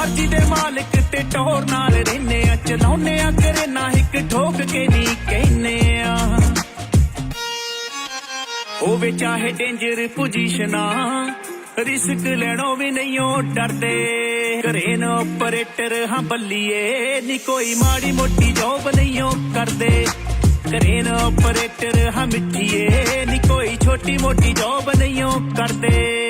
ਮਰਜ਼ੀ ਦੇ ਮਾਲਕ ਤੇ ਟੋਰ ਨਾਲ ਰਹਿੰਦੇ ਆ, ਚਲਾਉਨੇ ਆ ਕਰੇ ਨਾ ਇੱਕ ਠੋਕ ਕੇ ਨਹੀਂ ਕਹਿੰਦੇ ਆ। ਹੋਵੇ ਚਾਹੇ ਡੇਂਜਰ ਪੋਜੀਸ਼ਨਾਂ, ਰਿਸਕ ਲੈਣੋਂ ਵੀ ਨਹੀਂ ਉਹ ਡਰਦੇ। ਕਰੇਨ ਆਪਰੇਟਰ ਹਾਂ ਬੱਲੀਏ, ਨੀ ਕੋਈ ਮਾੜੀ ਮੋਟੀ ਜੋਬ ਨਹੀਂ ਉਹ ਕਰਦੇ। ਕਰੇਨ ਆਪਰੇਟਰ ਹਾਂ ਮਿੱਠੀਏ, ਨੀ ਕੋਈ ਛੋਟੀ ਮੋਟੀ ਜੋਬ ਨਹੀਂ ਉਹ ਕਰਦੇ।